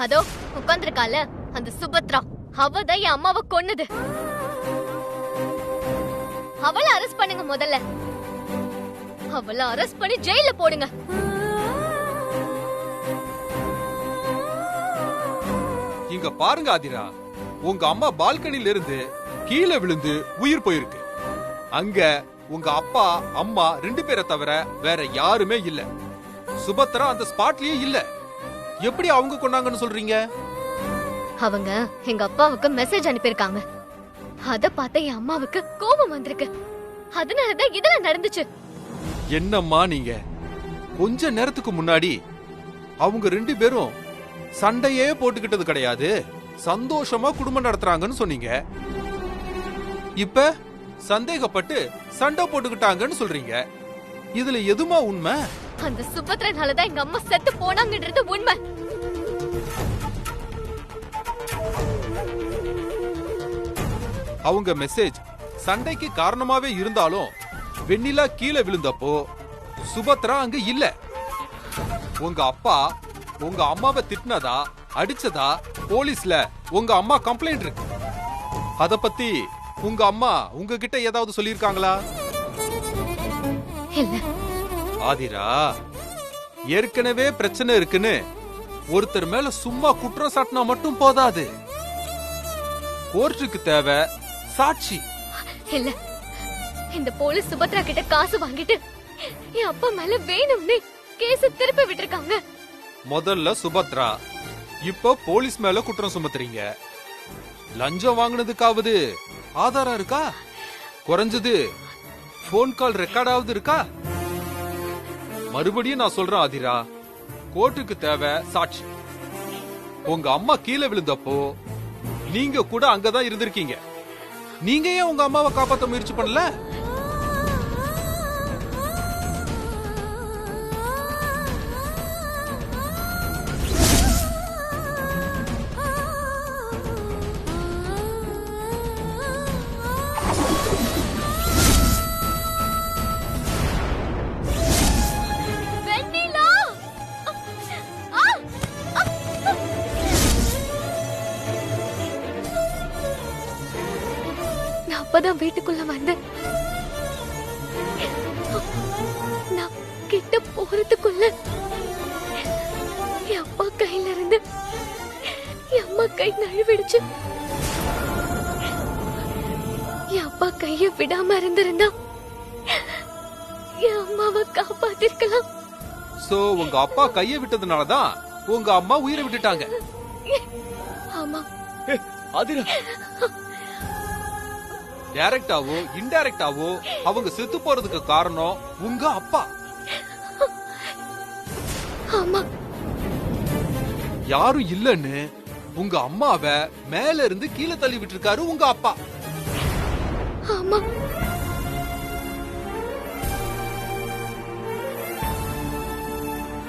அதோ உட்கார்ந்திருக்கால அந்த சுபத்ரா, அவதான் என் அம்மாவை கொன்னது. அவளை அரெஸ்ட் பண்ணுங்க முதல்ல. அவளை அரெஸ்ட் பண்ணி ஜெயில போடுங்க. இங்க பாருங்க ஆதிரா, உங்க அம்மா பால்கனில இருந்து கீழே விழுந்து உயிர் போயிருக்கு. அங்க உங்க அப்பா அம்மா 2 பேரை தவிர வேற யாருமே இல்ல. சுபத்ரா அந்த ஸ்பாட்லயே இல்ல. எப்படி அவங்க கொண்டாங்கன்னு சொல்றீங்க? அவங்க எங்க அப்பாவுக்கு மெசேஜ் அனுப்பியிருக்காங்க. அத பார்த்த என் அம்மாவுக்கு கோபம் வந்திருக்கு. அதனாலதான் இதெல்லாம் நடந்துச்சு. என்னம்மா நீங்க? கொஞ்ச நேரத்துக்கு முன்னாடி அவங்க 2 பேரும் சண்டையே போட்டுக்கிட்டது கிடையாது, சந்தோஷமா குடும்பம் நடத்துறாங்கன்னு சொன்னீங்க. இப்ப சந்தேகப்பட்டு சண்டை போட்டுக்கிட்டாங்கன்னு சொல்றீங்க. இதுல எதுமா உண்மை? அந்த சுபத்ரனாலதான் எங்க அம்மா செத்து போனாங்கன்றது உண்மை. அவங்க மெசேஜ் சண்டைக்கு காரணமாவே இருந்தாலும் வெண்ணிலா கீழே விழுந்தப்போ சுபத்ரா அங்க இல்ல. உங்க அப்பா உங்க அம்மாவை திட்டினதா அடிச்சதா போலீஸ்ல உங்க அம்மா கம்ப்ளைண்ட் இருக்கு. அத பத்தி உங்க அம்மா உங்ககிட்ட ஏதாவது சொல்லிருக்காங்களா? ஆதிரா, ஏற்கனவே பிரச்சனை இருக்குன்னு ஒருத்தர் மேல சும்மா குற்றம் சாட்டினா மட்டும் போதாது. கோர்ட்டுக்கு தேவை சாட்சி. இல்ல, இந்த போலீஸ் சுபத்ரா கிட்ட காசு வாங்கிட்டு என் அப்பா மேல வேணும்னு கேஸ் திருப்பி விட்டுருக்காங்க. முதல்ல சுபத்ரா, இப்ப போலீஸ் மேல குற்றம் சுமத்துறீங்க. லஞ்சம் வாங்கினதுக்காவது ஆதாரம் இருக்கா? குறைஞ்சது போன் கால் ரெக்கார்டாவது இருக்கா? மறுபடியும் நான் சொல்றேன் ஆதிரா, கோர்ட்டுக்கு தேவை சாட்சி. உங்க அம்மா கீழே விழுந்தப்போ நீங்க கூட அங்கதான் இருந்திருக்கீங்க. நீங்க ஏன் உங்க அம்மாவை காப்பாற்ற முயற்சி பண்ணல? அப்பதான் வீட்டுக்குள்ள வந்து நான் கிட்ட போறதுக்குள்ள என் அப்பா கையில இருந்து என் அம்மா கை நழுவிடுச்சு. என் அப்பா கைய விடாம இருந்திருந்தா என் அம்மாவை காப்பாத்திருக்கலாம். சோ உங்க அப்பா கைய விட்டதுனாலதான் உங்க அம்மா உயிரை விட்டுட்டாங்க. ஆமா ஆதிரா, டைரக்டாவோ இன்டைரக்டாவோ அவங்க செத்து போறதுக்கு காரணம் உங்க அப்பா. ஆமா, யாரும் இல்லன்னு உங்க அம்மாவை மேல இருந்து கீழே தள்ளி விட்டுருக்காரு உங்க அப்பா. ஆமா,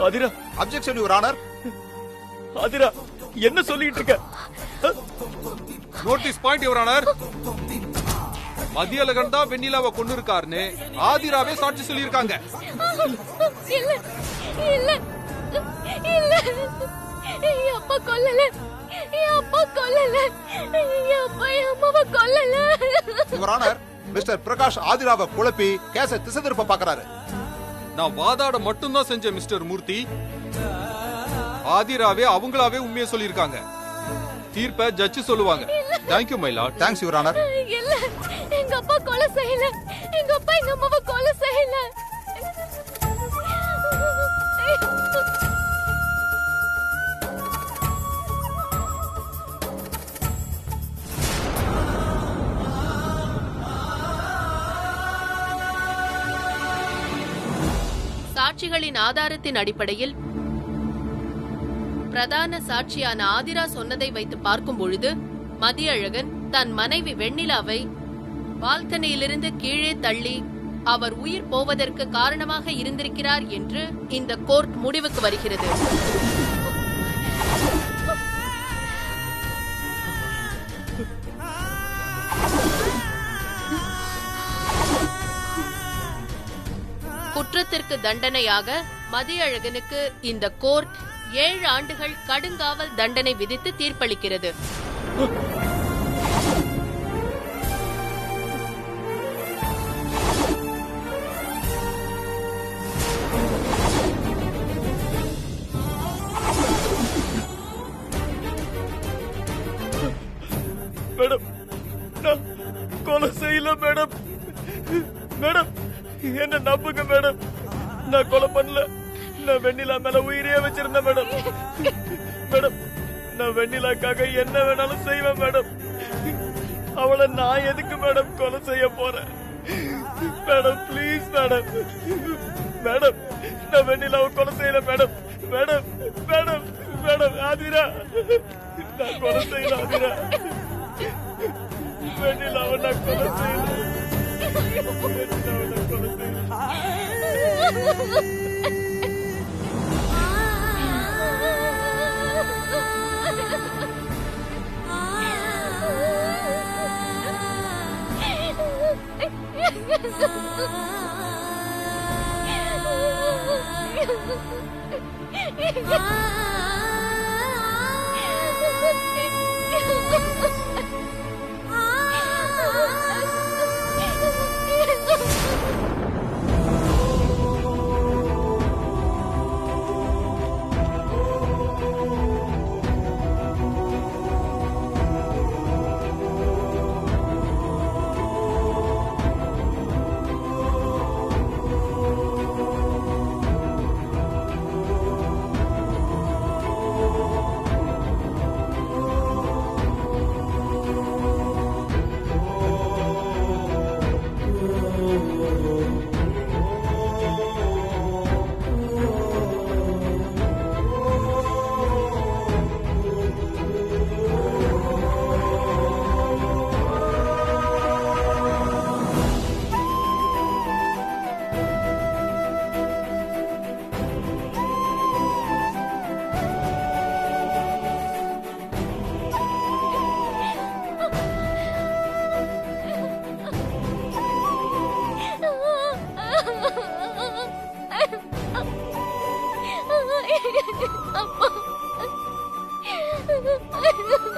Aadhira, objection your honour. Aadhira, என்ன சொல்லிட்டு இருக்க? Notice point your honour. Mathiyazhagan தான் வெண்ணிலாவை கொண்டு இருக்காருன்னு ஆதிராவே சாட்சி சொல்லியிருக்காங்க. இல்ல இல்ல இல்ல, என் அப்பா கொல்லல, என் அப்பா கொல்லல, என் அப்பா என் அம்மாவை கொல்லல. யுவர் ஆனர், மிஸ்டர் பிரகாஷ் ஆதிராவை குழப்பி கேஸை திசை திருப்ப பாக்குறாரு. நான் வாதாட மட்டும்தான் செஞ்சேன் மிஸ்டர் மூர்த்தி. ஆதிராவே அவங்களாவே உண்மையை சொல்லியிருக்காங்க. தீர்ப்ப ஜட்ஜி சொல்லுவாங்க. Thank you my Lord. Thanks your honour. இல்ல, எங்க அப்பா கொலை செய்யல, எங்க அப்பா எங்க அம்மாவை கொலை செய்யல. சாட்சிகளின் ஆதாரத்தின் அடிப்படையில் பிரதான சாட்சியான ஆதிரா சொன்னதை வைத்து பார்க்கும் பொழுது மதியழகன் தன் மனைவி வெண்ணிலாவை பால்கனியிலிருந்து கீழே தள்ளி அவர் உயிர் போவதற்கு காரணமாக இருந்திருக்கிறார் என்று இந்த கோர்ட் முடிவுக்கு வருகிறது. குற்றத்திற்கு தண்டனையாக மதியழகனுக்கு இந்த கோர்ட் 7 ஆண்டுகள் கடுங்காவல் தண்டனை விதித்து தீர்ப்பளிக்கிறது. மேடம், நான் கொலை செய்யல மேடம். மேடம், என்ன நம்புங்க மேடம். நான் கொலை பண்ணல. நான் வெண்ணிலா மேல உயிரே வச்சிருந்தேன் மேடம். மேடம், நான் வெண்ணிலாக்காக என்ன வேணாலும் செய்வேன் மேடம். அவளை நான் எதுக்கு மேடம் கொலை செய்ய போறேன்? Madam please madam. மேடம், நான் வெண்ணிலாவை கொலை செய்யல madam. Madam madam madam Aadhira, நான் கொலை செய்யல ஆதிரா. வெண்ணிலாவை நான் கொலை செய்யல. வெண்ணிலாவை நான் கொலை செய்யல.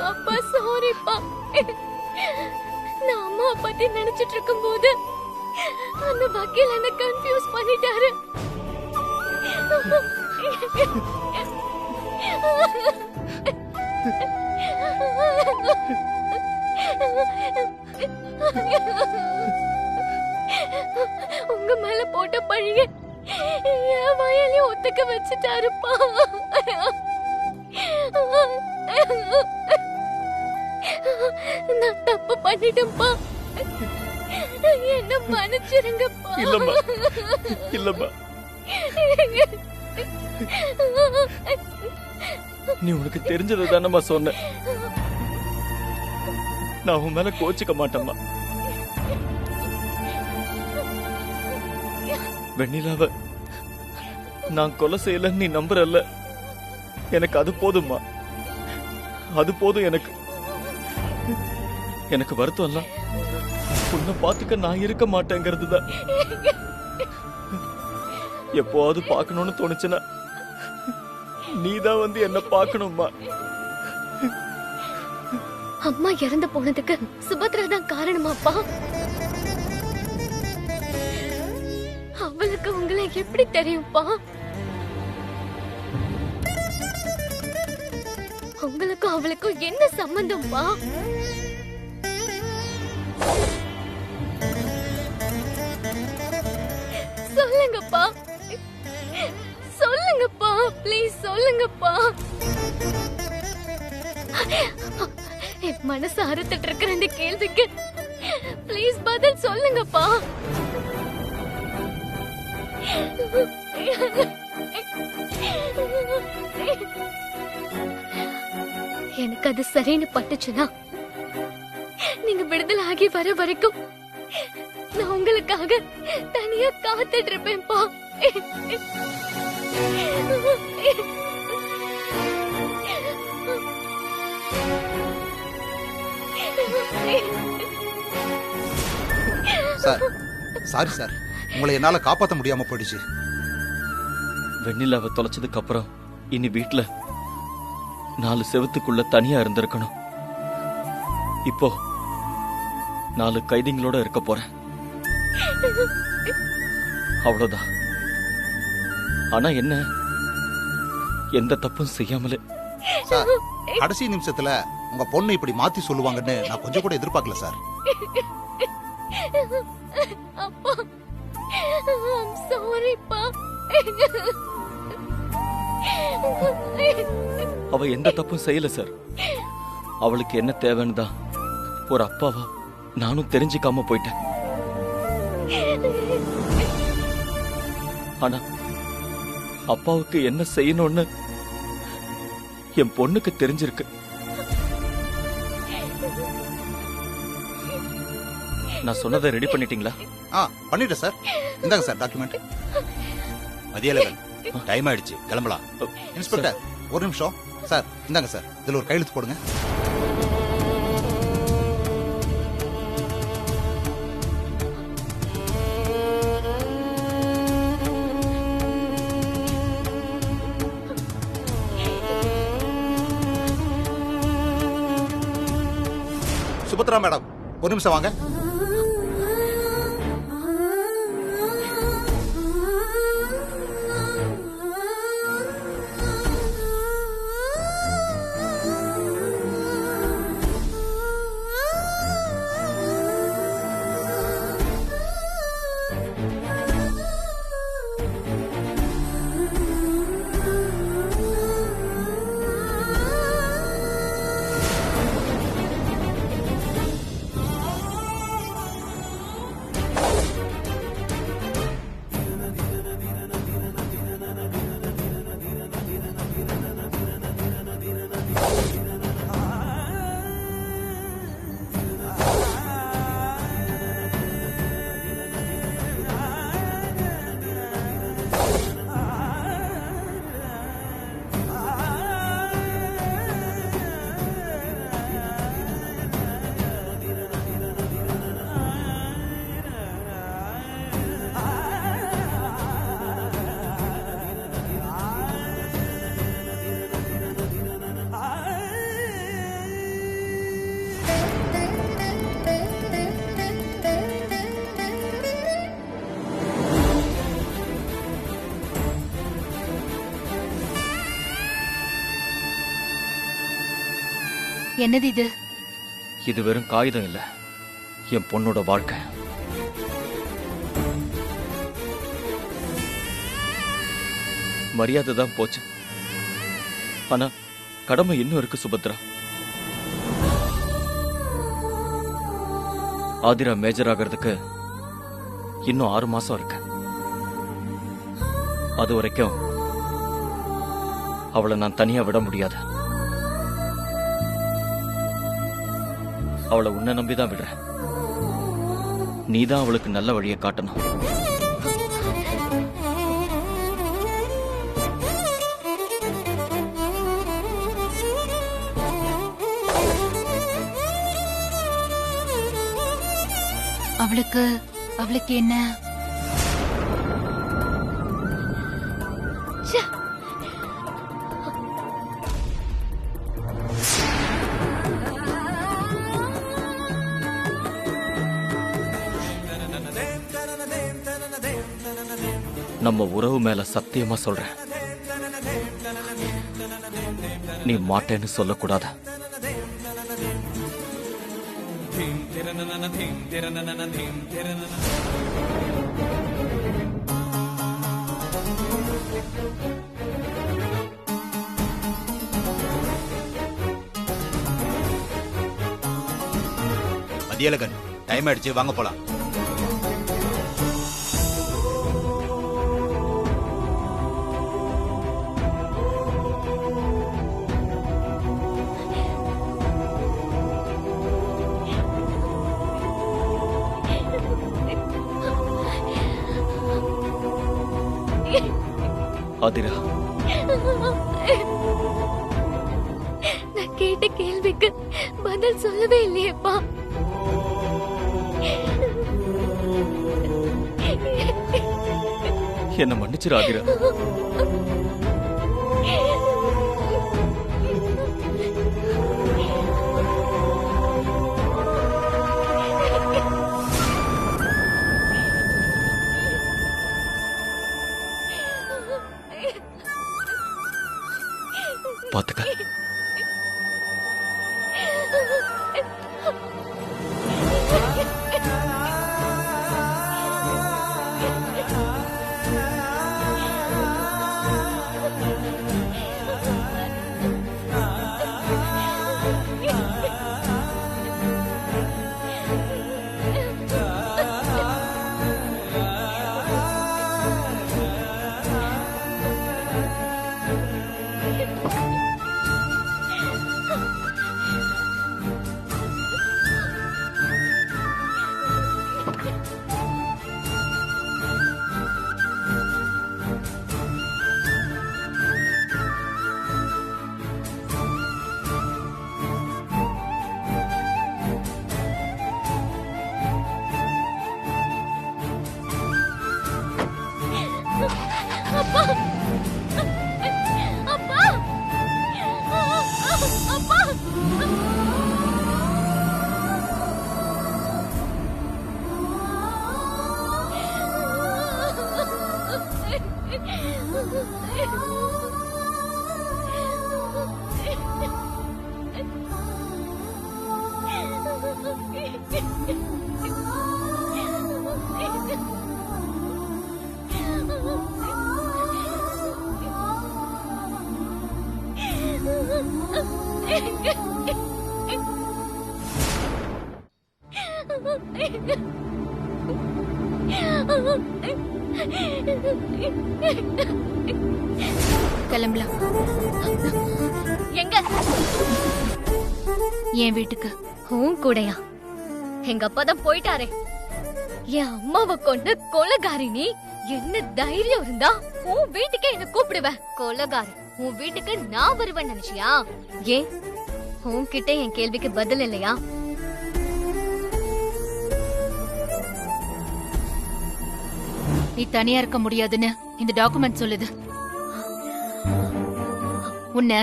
அப்பா சாரிப்பா. நான் அம்மா பத்தி நினைச்சிட்டு இருக்கும் போது அந்த வக்கீல் என்ன கன்ஃபியூஸ் பண்ணிட்டாரு. உங்க மேல போட்ட பழிய என் வயலையும் ஒத்துக்க வச்சுட்டாருப்பா. நான் தப்பு பண்ணிட்டேன்ப்பா. என்ன மன்னிச்சிருங்கப்பா. இல்லம்மா, இல்லம்மா. நீ உனக்கு தெரிஞ்சது தானம்மா சொன்ன. நான் உன் மேல கோச்சிக்க மாட்டேம்மா. வெண்ணிலாவ நான் கொலை செய்யலன்னு நீ நம்புறல்ல, எனக்கு அது போதும்மா. அது போதும் எனக்கு. எனக்கு வருத்தம் இல்ல, உன்னை பாத்துக்க நான் இருக்க மாட்டேங்கிறது தான். எப்போவாவது பாக்கணும்னு தோணுச்சுன்னா நீதான் வந்து என்ன பாக்கணும்மா. அம்மா இறந்து போனதுக்கு சுபத்ரா தான் காரணமாப்பா. அவளுக்கு உங்களை எப்படி தெரியும்ப்பா? உங்களுக்கும் அவளுக்கும் என்ன சம்பந்தம்ப்பா? சொல்லுங்கப்பா, சொல்லுங்கப்பா, ப்ளீஸ் சொல்லுங்கப்பா. என் மனசு அறுத்துட்டு இருக்கிற இந்த கேள்விக்கு ப்ளீஸ் பதில் சொல்லுங்கப்பா. எனக்கு அது சரின்னு பட்டுச்சுன்னா நீங்க விடுதலை ஆகி வர வரைக்கும் நான் உங்களுக்காக தனியா காத்துட்டு இருப்பேன்ப்பா. சார், சாரி சார், உங்களை என்னால காப்பாற்ற முடியாம போயிடுச்சு. வெண்ணிலாவை தொலைச்சதுக்கு அப்புறம் இனி வீட்ல 4 செவத்துக்குள்ள தனியா இருந்திருக்கணும். இப்போ 4 கைதிங்களோட இருக்க போறேன். அவ்வளவுதான். ஆனா என்ன, எந்த தப்பும் செய்யாமலே. சார், கடைசி நிமிஷத்துல உங்க பொண்ணு இப்படி மாத்தி சொல்லுவாங்கன்னு நான் கொஞ்சம் கூட எதிர்பார்க்கல சார். அப்பா, I'm sorry, பா. அவ எந்த தப்பும் செய்யல சார். அவளுக்கு என்ன தேவைன்னு தான் ஒரு அப்பாவா நானும் தெரிஞ்சுக்காம போயிட்டேன். ஆனா அப்பாவுக்கு என்ன செய்யணும்னு என் பொண்ணுக்கு தெரிஞ்சிருக்கு. நான் சொன்னதை ரெடி பண்ணிட்டீங்களா? பண்ணிட்டேன் சார். இந்தாங்க சார் டாக்குமெண்ட். மதியழகன், டைம் ஆயிடுச்சு, கிளம்பலாம். இன்ஸ்பெக்டர், ஒரு நிமிஷம் சார். இந்தாங்க சார், இதுல ஒரு கையெழுத்து போடுங்க. சுபத்ரா மேடம், ஒரு நிமிஷம் வாங்க. என்னது இது? இது வெறும் காகிதம் இல்ல, என் பொண்ணோட வாழ்க்கை. மரியாதை தான் போச்சு, ஆனா கடமை இன்னும் இருக்கு சுபத்ரா. ஆதிரா மேஜர் ஆகிறதுக்கு இன்னும் 6 மாசம் இருக்கு. அது வரைக்கும் அவளை நான் தனியா விட முடியாது. அவளை உன்னை நம்பிதான் விடுறேன். நீதான் அவளுக்கு நல்ல வழியை காட்டணும். அவளுக்கு என்ன? நம்ம உறவு மேல சத்தியமா சொல்றேன், நீ மாட்டேன்னு சொல்லக்கூடாது. மதியழகன், டைம் ஆயிடுச்சு, வாங்க போலாம். ஆதிரா, நான் கேட்ட கேள்விக்கு பதில் சொல்லவே இல்லையேப்பா. என்ன மன்னிச்சிரு ஆதிரா. கிளம்பலாம். எங்க? என் வீட்டுக்கு. உன் கூடயா? எங்க அப்பா தான் போயிட்டாரே. என் அம்மாவை கொண்டு கொலைகாரி நீ. என்ன தைரியம் இருந்தா உன் வீட்டுக்கே என்ன கூப்பிடுவ? கொலைகாரி உன் வீட்டுக்கு நான் வருவேன் நினைச்சியா? ஏன் உன்கிட்ட என் கேள்விக்கு பதில் இல்லையா? நீ தனியா இருக்க முடியாதுன்னு இந்த டாக்குமெண்ட் சொல்லுது. உன்னை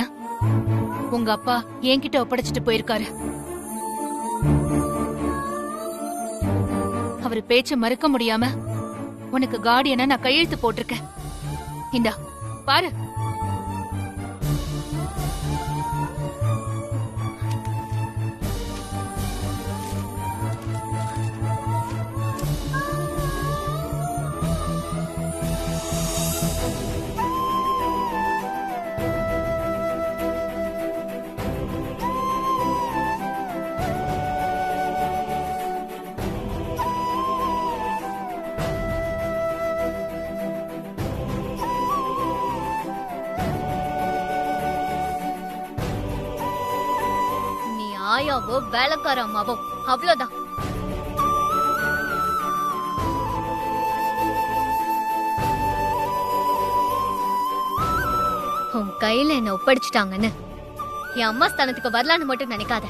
உங்க அப்பா என்கிட்ட ஒப்படைச்சிட்டு போயிருக்காரு. அவர் பேச்ச மறுக்க முடியாம உனக்கு கார்டியனா நான் கையெழுத்து போட்டிருக்கேன். இந்தா பாரு. ஆயாவோ வேலைக்கார அம்மாவோ அவ்வளவுதான். உன் கையில என்ன ஒப்படைச்சிட்டாங்கன்னு என் அம்மா ஸ்தானத்துக்கு வரலான்னு மட்டும் நினைக்காத.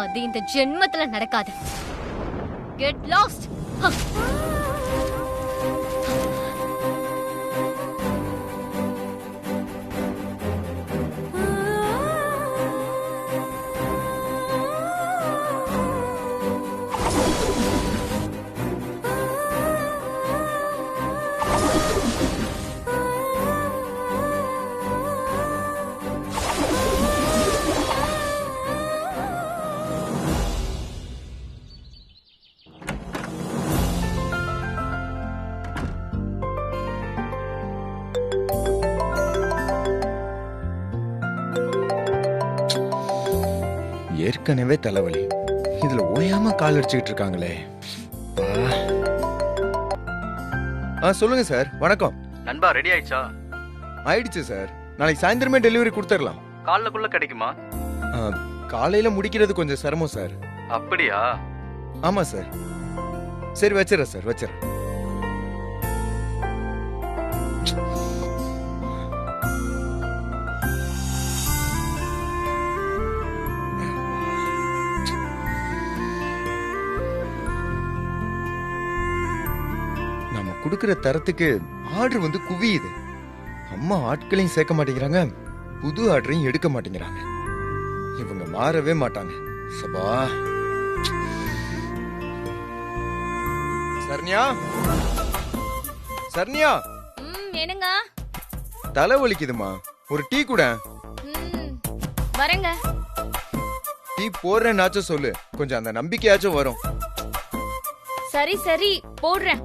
அது இந்த ஜென்மத்துல நடக்காது. Get lost. ஏற்கனவே தலைவலி, இதுல ஓயாம கால் அடிச்சுக்கிட்டு இருக்காங்களே. சொல்லுங்க சார். வணக்கம் நண்பா. ரெடி ஆயிடுச்சா? ஆயிடுச்சு சார். நாளைக்கு சாயந்தரமே டெலிவரி கொடுத்துடலாம். காலைக்குள்ள கிடைக்குமா? காலையில முடிக்கிறது கொஞ்சம் சிரமம் சார். அப்படியா? ஆமா சார். சரி வச்சிடறேன் சார், வச்சிடறேன். குடுக்கிற தரத்துக்கு ஆர்டர் வந்து குவியுது. அம்மா ஆட்களையும் சேர்க்க மாட்டேங்கிறாங்க, புது ஆர்டரையும் எடுக்க மாட்டேங்கிறாங்க. இவங்க மாறவே மாட்டாங்க. சபா. சரண்யா, சரண்யா. என்னங்க? தலை வலிக்குதுமா, ஒரு டீ கூட. வரேங்க. டீ போடுறேன்னாச்சும் சொல்லு, கொஞ்சம் அந்த நம்பிக்கையாச்சும் வரும். சரி சரி போடுறேன்.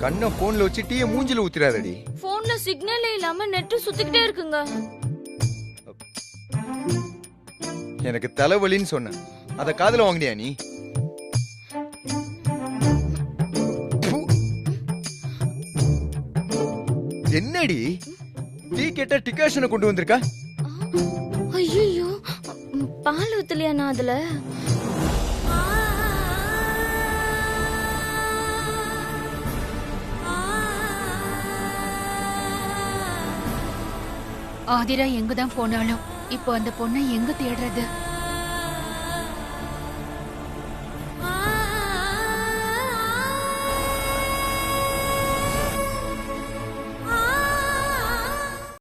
கண்ண போன்ல வச்சு டீய மூஞ்சில ஊத்திராதடி. போன்ல சிக்னலே இல்லாம நெட் சுத்திக்கிட்டே இருக்குங்க. எனக்கு தலைவலின்னு சொன்ன, அத காதுல வாங்கினியா நீ? என்னடி டீ கேட்டா டிகாஷனை கொண்டு வந்திருக்கா? ஐயோ, பால் ஊத்தலையா நான் அதுல? ஆதிரா எங்கதான் போனாலும் இப்போ அந்த பொண்ணை எங்க தேடுறது?